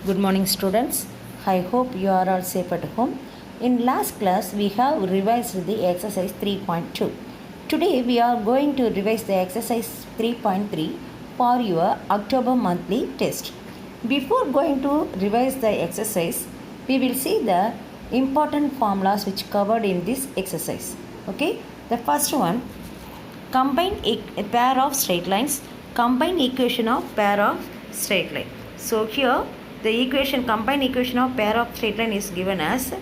Good morning, students. I hope you are all safe at home. In last class, we have revised the exercise 3.2. Today, we are going to revise the exercise 3.3 for your October monthly test. Before going to revise the exercise, we will see the important formulas which covered in this exercise. Okay, the first one, combine a pair of straight lines, combine equation of pair of straight line. So here the equation, combined equation of pair of straight line is given as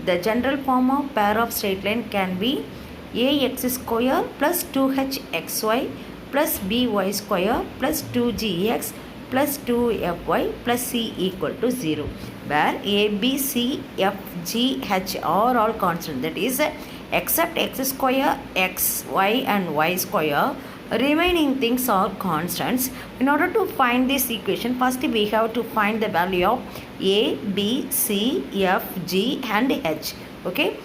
the general form of pair of straight line can be ax square plus 2hxy plus by square plus 2gx plus 2fy plus c equal to 0, where a, b, c, f, g, h are all constant, that is except x square, x, y and y square, remaining things are constants. In order to find this equation, first we have to find the value of a, b, c, f, g and h. Okay,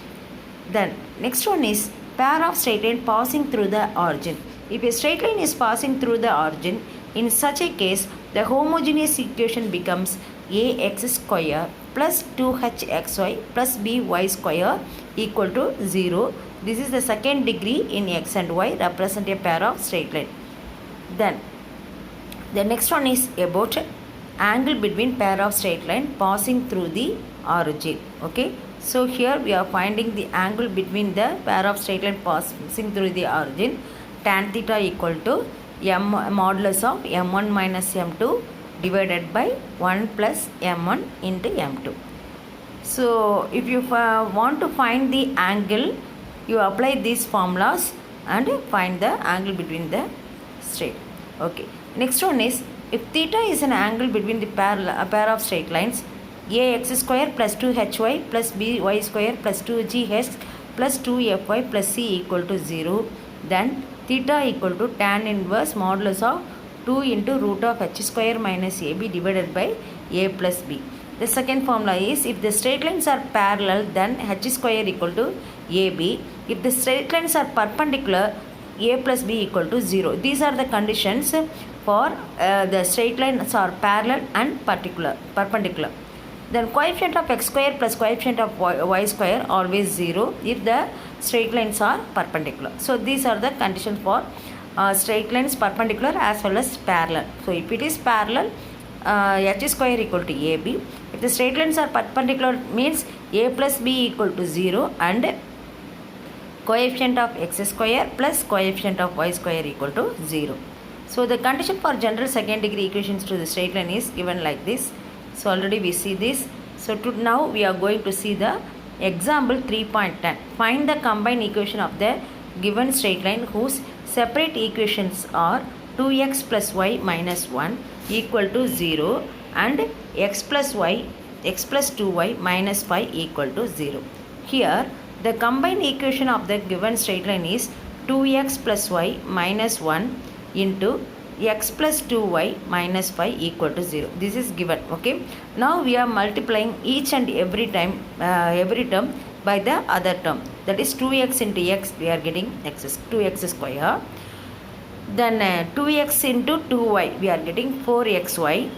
then next one is pair of straight line passing through the origin. If a straight line is passing through the origin, in such a case the homogeneous equation becomes ax square plus 2hxy plus by square equal to 0. This is the second degree in x and y, represent a pair of straight line. Then the next one is about angle between pair of straight line passing through the origin. Okay, so here we are finding the angle between the pair of straight line passing through the origin. Tan theta equal to m modulus of m1 minus m2 divided by 1 plus m1 into m2. So if you want to find the angle, you apply these formulas and find the angle between the straight. Okay, next one is, if theta is an angle between the pair of straight lines ax square plus 2hy plus by square plus 2gh plus 2fy plus c equal to 0, then theta equal to tan inverse modulus of 2 into root of h square minus ab divided by a plus b. The second formula is, if the straight lines are parallel, then h square equal to ab. If the straight lines are perpendicular, a plus b equal to 0. These are the conditions for the straight lines are parallel and perpendicular. Then coefficient of x square plus coefficient of y square always 0 if the straight lines are perpendicular. So these are the conditions for straight lines perpendicular as well as parallel. So if it is parallel, h square equal to ab. If the straight lines are perpendicular, means a plus b equal to 0 and coefficient of x square plus coefficient of y square equal to 0. So the condition for general second degree equations to the straight line is given like this. So already we see this. So now we are going to see the example 3.10. Find the combined equation of the given straight line whose separate equations are 2x plus y minus 1 equal to 0 and x plus 2y minus 5 equal to 0. Here the combined equation of the given straight line is 2x plus y minus 1 into x plus 2y minus 5 equal to 0. This is given. Okay, now we are multiplying each and every term by the other term, that is 2x into x, we are getting 2x square. Then 2x into 2y, we are getting 4xy.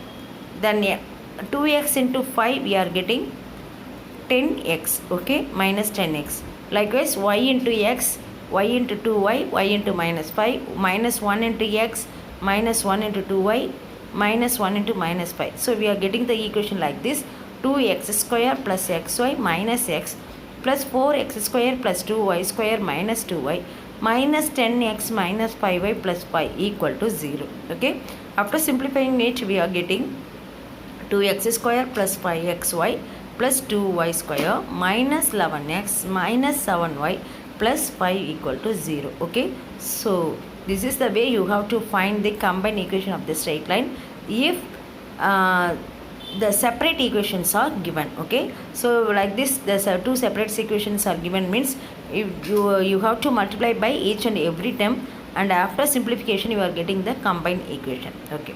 Then 2x into 5, we are getting 10x. Okay, minus 10x. Likewise y into x, y into 2y, y into minus 5, minus 1 into x, minus 1 into 2y, minus 1 into minus 5. So we are getting the equation like this: 2x square plus xy minus x plus 4x square plus 2y square minus 2y minus 10x minus 5y plus 5 equal to 0. Okay, after simplifying it, we are getting 2x square plus 5xy plus 2y square minus 11x minus 7y plus 5 equal to 0. Okay, so this is the way you have to find the combined equation of the straight line if the separate equations are given. Okay, so like this, the two separate equations are given, means if you have to multiply by each and every term, and after simplification you are getting the combined equation. Okay,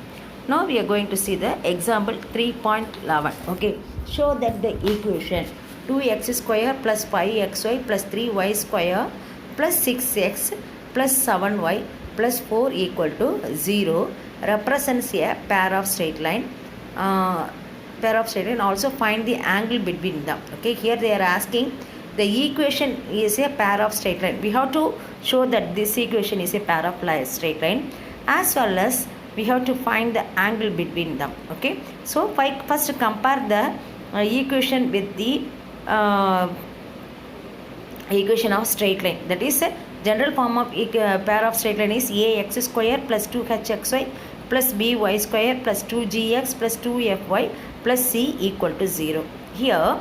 now we are going to see the example 3.11. Okay, show that the equation 2x square plus 5xy plus 3y square plus 6x plus 7y plus 4 equal to 0 represents a pair of straight line pair of straight line, also find the angle between them. Okay, here they are asking the equation is a pair of straight line. We have to show that this equation is a pair of straight line, as well as we have to find the angle between them. Okay, so first compare the equation with the equation of straight line. That is general form of pair of straight line is ax square plus 2hxy plus by square plus 2gx plus 2fy plus c equal to 0. Here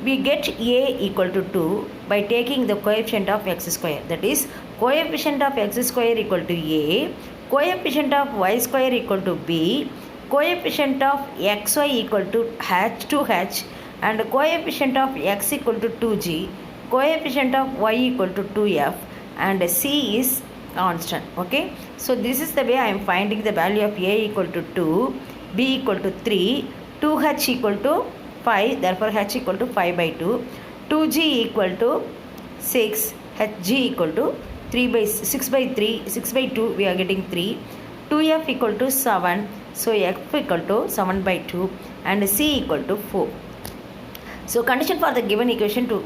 we get a equal to 2 by taking the coefficient of x square. That is coefficient of x square equal to a, coefficient of y square equal to b, coefficient of xy equal to 2h, and coefficient of x equal to 2g, coefficient of y equal to 2f, and c is constant. Okay, so this is the way I am finding the value of a equal to 2, b equal to 3, 2h equal to 5, therefore h equal to 5 by 2, 2g equal to 6, hg equal to 6 by 3, 6 by 2 we are getting 3, 2f equal to 7, so f equal to 7 by 2, and c equal to 4. So condition for the given equation to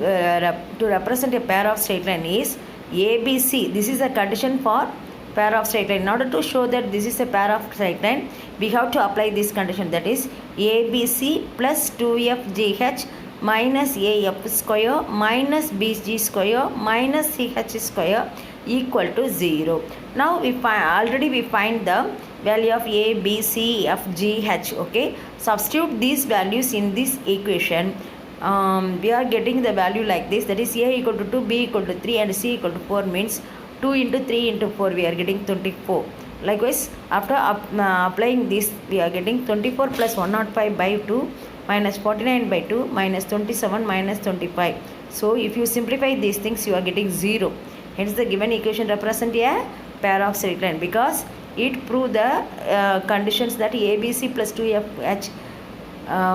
represent a pair of straight line is ABC. This is a condition for pair of straight line. In order to show that this is a pair of straight line, we have to apply this condition, that is ABC plus 2fgh minus af square minus bg square minus ch square equal to 0. Now we find the value of a, b, c, f, g, h. Okay, substitute these values in this equation. We are getting the value like this, that is a equal to 2, b equal to 3, and c equal to 4, means 2 into 3 into 4 we are getting 24. Likewise, after applying this, we are getting 24 plus 105 by 2 minus 49 by 2 minus 27 minus 25. So if you simplify these things, you are getting 0. Hence the given equation represent a pair of straight line, because it proves the conditions that ABC plus 2fh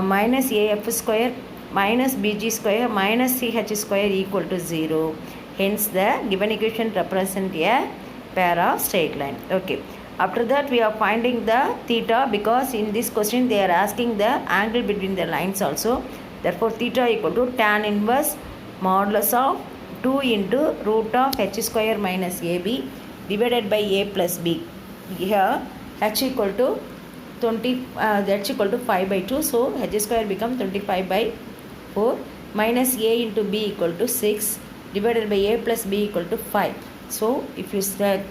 minus af square minus bg square minus ch square equal to 0. Hence the given equation represent a pair of straight line. Okay, after that we are finding the theta, because in this question they are asking the angle between the lines also. Therefore theta equal to tan inverse modulus of 2 into root of h square minus ab divided by a plus b. Here h equal to 5 by 2, so h square become 25 by 4 minus a into b equal to 6 divided by a plus b equal to 5. So if you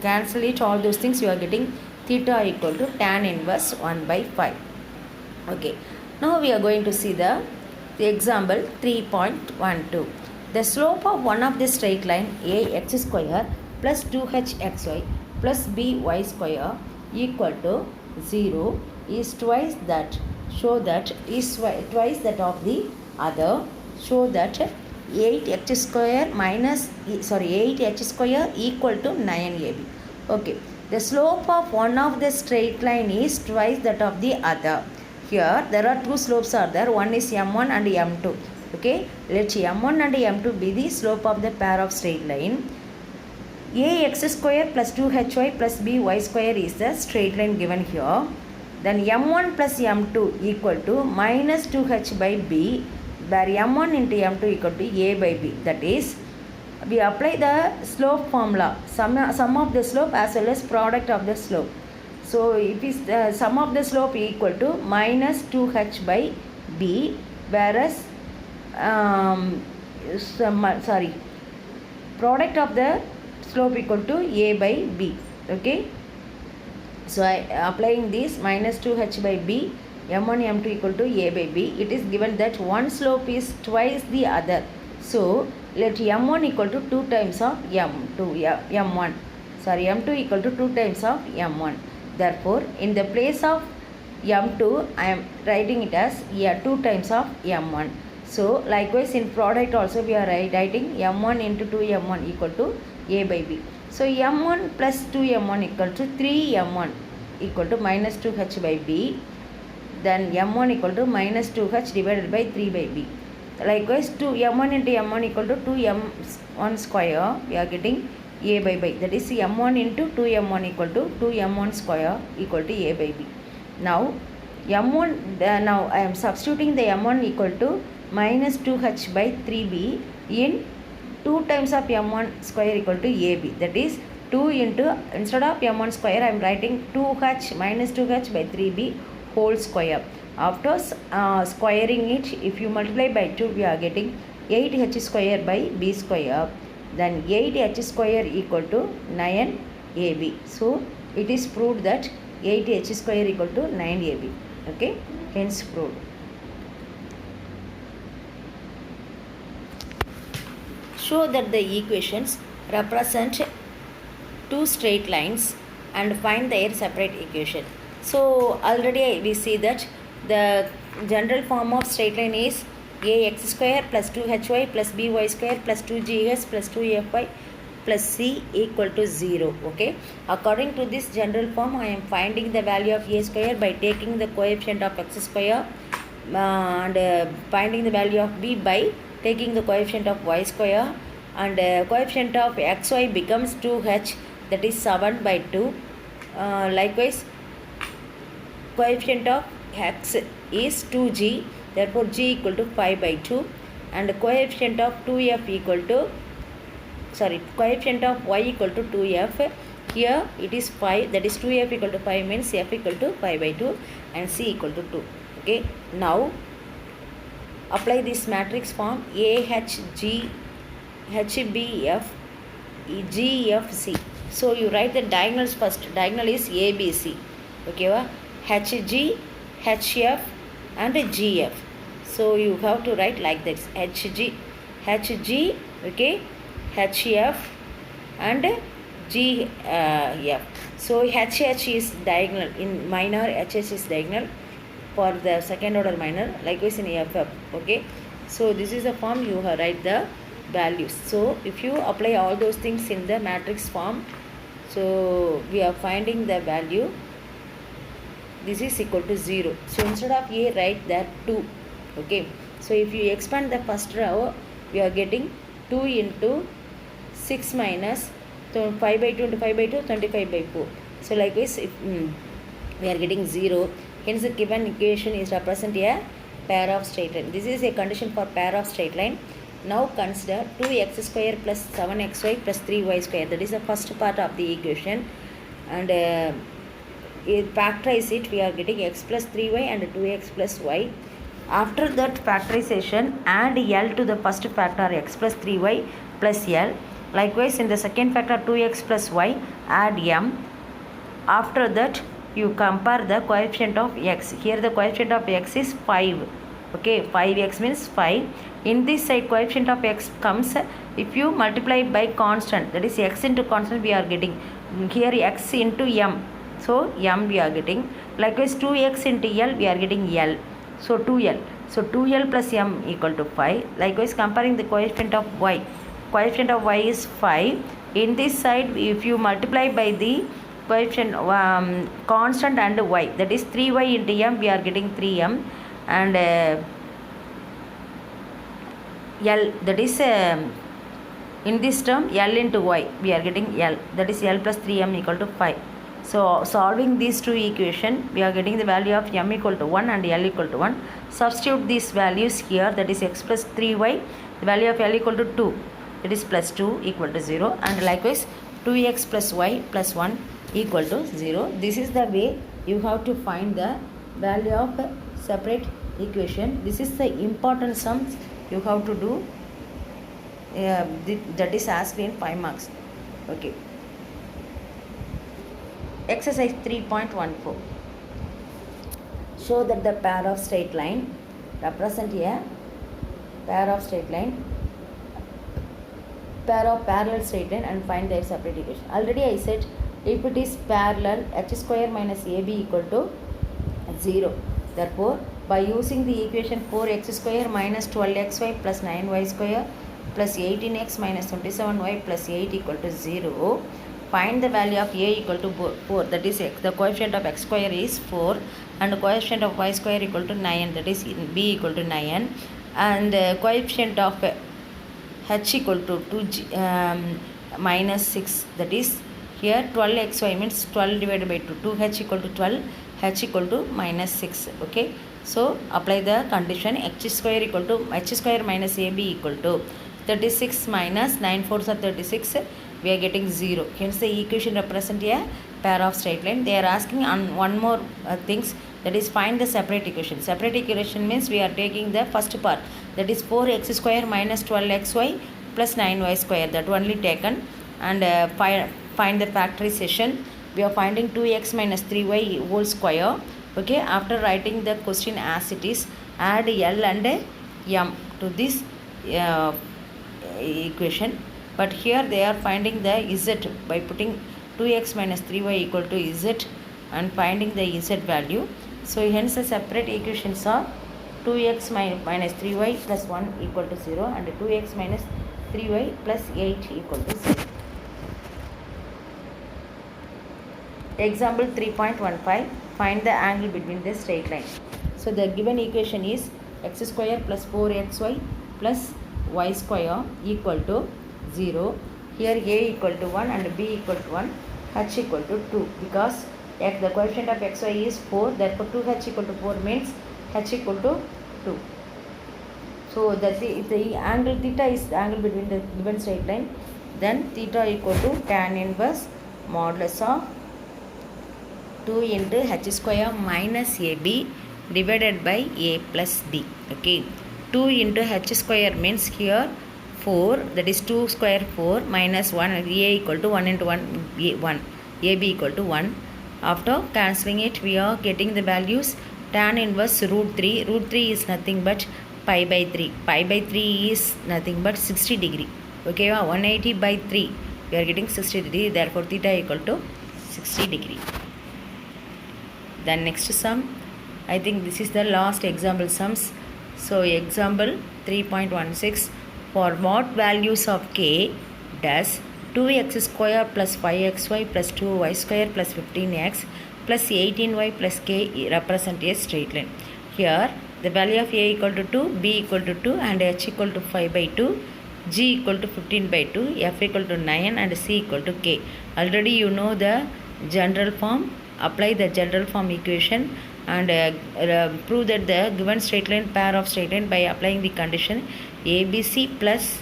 cancel it, all those things, you are getting theta equal to tan inverse 1 by 5. Okay, now we are going to see the example 3.12. The slope of one of the straight line ax square plus 2hxy plus by square equal to 0 is twice that. Show that is twice that of the other. Show that 8h square equal to 9ab. Okay, the slope of one of the straight line is twice that of the other. Here there are two slopes are there, one is m1 and m2. Okay, let m1 and m2 be the slope of the pair of straight line. Ax square plus 2hy plus by square is the straight line given here. Then m1 plus m2 equal to minus 2h by b, where m1 into m2 equal to a by b. That is, we apply the slope formula, sum of the slope as well as product of the slope. So if is the sum of the slope equal to minus 2h by b, whereas product of the slope equal to a by b. Okay, so I applying this minus 2h by b, m1 m2 equal to a by b. It is given that one slope is twice the other, so let m1 equal to 2 times of m1, m2 equal to 2 times of m1. Therefore in the place of m2 I am writing it as 2 times of m1. So likewise in product also we are writing m1 into 2m1 equal to a by b. So m1 plus 2m1 equal to 3m1 equal to minus 2h by b. Then m1 equal to minus 2h divided by 3 by b. Likewise m1 into m1 equal to 2m1 square, we are getting a by b. That is m1 into 2m1 equal to 2m1 square equal to a by b. Now m1 now I am substituting the m1 equal to minus 2h by 3b in 2 times of m1 square equal to ab, that is 2 into, instead of m1 square I am writing 2h minus 2h by 3b whole square. After squaring it, if you multiply by 2, we are getting 8h square by b square, then 8h square equal to 9ab. So it is proved that 8h square equal to 9ab. Okay, hence proved. Show that the equations represent two straight lines and find their separate equation. So already we see that the general form of straight line is ax square plus 2hy plus by square plus 2gs plus 2fy plus c equal to 0. Okay, according to this general form, I am finding the value of a square by taking the coefficient of x square and finding the value of b by taking the coefficient of y square, and coefficient of xy becomes 2h, that is 7 by 2. Likewise, coefficient of x is 2g, therefore g equal to 5 by 2, and coefficient of 2f equal to, coefficient of y equal to 2f, here it is 5, that is 2f equal to 5 means f equal to 5 by 2 and c equal to 2. Okay, now apply this matrix form AHG HBF GFC. So you write the diagonals first. Diagonal is ABC. Okay, HG, HF and GF. So you have to write like this: HG, okay, HF and GF. So HH is diagonal in minor, HH is diagonal for the second order minor, likewise in FF. Okay, so this is the form you have write the values. So if you apply all those things in the matrix form, so we are finding the value, this is equal to 0. So instead of a, write that 2. Okay, so if you expand the first row, we are getting 2 into 6 minus 5 by 2 into 5 by 2, 25 by 4. So likewise, if we are getting 0. Hence the given equation is represent a pair of straight line. This is a condition for pair of straight line. Now consider 2x square plus 7xy plus 3y square. That is the first part of the equation. And factorize it, we are getting x plus 3y and 2x plus y. After that factorization, add L to the first factor x plus 3y plus L. Likewise in the second factor 2x plus y, add m. After that you compare the coefficient of x. Here the coefficient of x is 5. Okay, 5x means 5. In this side coefficient of x comes, if you multiply by constant, that is x into constant, we are getting here x into m. So m we are getting. Likewise 2x into L, we are getting L. So 2L. So 2L plus m equal to 5. Likewise comparing the coefficient of y. Coefficient of y is 5. In this side, if you multiply by the coefficient constant and y, that is 3y into m, we are getting 3m, and L, that is in this term L into y, we are getting L, that is L plus 3m equal to 5. So solving these two equations, we are getting the value of m equal to 1 and L equal to 1. Substitute these values here, that is x plus 3y, the value of L equal to 2, that is plus 2 equal to 0, and likewise 2x plus y plus 1 equal to 0. This is the way you have to find the value of separate equation. This is the important sums you have to do, that is asked in 5 marks. Okay. Exercise 3.14. Show that the pair of straight line represent a pair of straight line, pair of parallel straight line, and find their separate equation. Already I said, if it is parallel, h square minus ab equal to 0. Therefore, by using the equation 4x square minus 12xy plus 9y square plus 18x minus 27y plus 8 equal to 0, find the value of a equal to 4, that is x. The coefficient of x square is 4 and the coefficient of y square equal to 9, that is b equal to 9, and coefficient of h equal to 2 minus 6, that is here 12xy means 12 divided by 2, 2h equal to 12, h equal to minus 6. Okay, so apply the condition h square equal to h square minus ab equal to 36 minus 9 fours are 36. We are getting 0. Hence the equation represent a pair of straight line. They are asking on one more things, that is find the separate equation. Separate equation means we are taking the first part, that is 4x square minus 12xy plus 9y square, that only taken, and find the factorization. We are finding 2x minus 3y whole square. Okay, after writing the question as it is, add L and M to this equation. But here they are finding the z by putting 2x minus 3y equal to z and finding the z value. So hence the separate equations are 2x minus 3y plus 1 equal to 0 and 2x minus 3y plus 8 equal to 0. Example 3.15, find the angle between the straight line. So the given equation is x square plus 4xy plus y square equal to 0. Here a equal to 1 and b equal to 1, h equal to 2, because if the coefficient of xy is 4, therefore 2h equal to 4 means h equal to 2. So that if the angle theta is the angle between the given straight line, then theta equal to tan inverse modulus of 2 into h square minus ab divided by a plus b. Okay, 2 into h square means here 4, that is 2 square 4 minus 1, a equal to 1 into 1, a 1, ab equal to 1. After cancelling it, we are getting the values. Tan inverse root 3. Root 3 is nothing but pi by 3. Pi by 3 is nothing but 60 degree. Okay, 180 by 3. We are getting 60 degree. Therefore, theta equal to 60 degree. Then next sum. I think this is the last example sums. So example 3.16. For what values of k does 2x square plus 5xy plus 2y square plus 15x plus 18y plus k represent a straight line? Here the value of a equal to 2, b equal to 2 and h equal to 5 by 2, g equal to 15 by 2, f equal to 9 and c equal to k. Already you know the general form. Apply the general form equation and prove that the given straight line pair of straight line by applying the condition ABC plus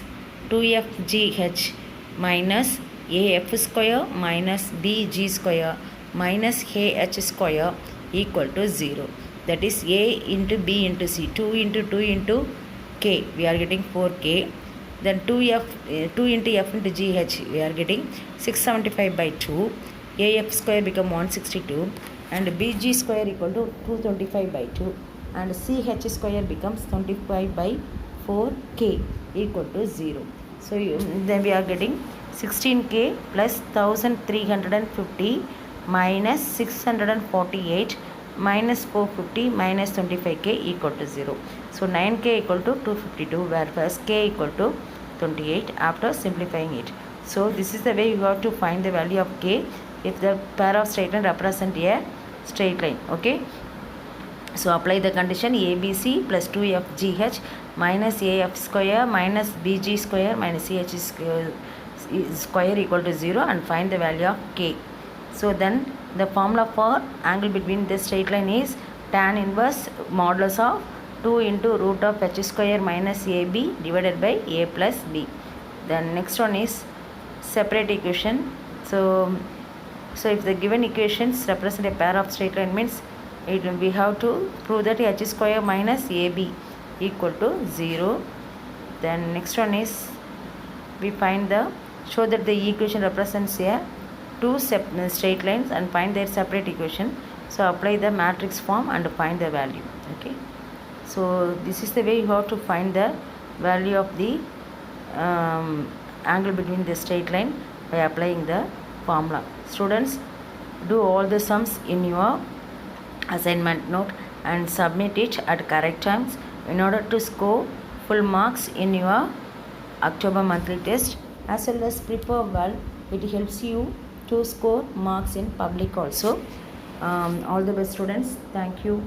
2FGH minus AF square minus BG square minus AH square equal to 0. That is A into B into C. 2 into 2 into K. We are getting 4K. Then 2 into F into GH. We are getting 675 by 2. AF square become 162 and BG square equal to 225 by 2 and CH square becomes 25 by 4K equal to 0. So then we are getting 16K plus 1350 minus 648 minus 450 minus 25K equal to 0. So 9K equal to 252 whereas K equal to 28 after simplifying it. So this is the way you have to find the value of K if the pair of straight line represent a straight line. Okay, so apply the condition ABC plus 2FGH minus AF square minus BG square minus CH square equal to 0 and find the value of K. So then the formula for angle between the straight line is tan inverse modulus of 2 into root of h square minus AB divided by a plus b. Then next one is separate equation. So if the given equations represent a pair of straight line means we have to prove that h square minus ab equal to 0. Then next one is we show that the equation represents a two straight lines and find their separate equation. So apply the matrix form and find the value. Okay, so this is the way you have to find the value of the angle between the straight line by applying the formula. Students, do all the sums in your assignment note and submit it at correct times in order to score full marks in your October monthly test, as well as prepare well. It helps you to score marks in public also. All the best, students. Thank you.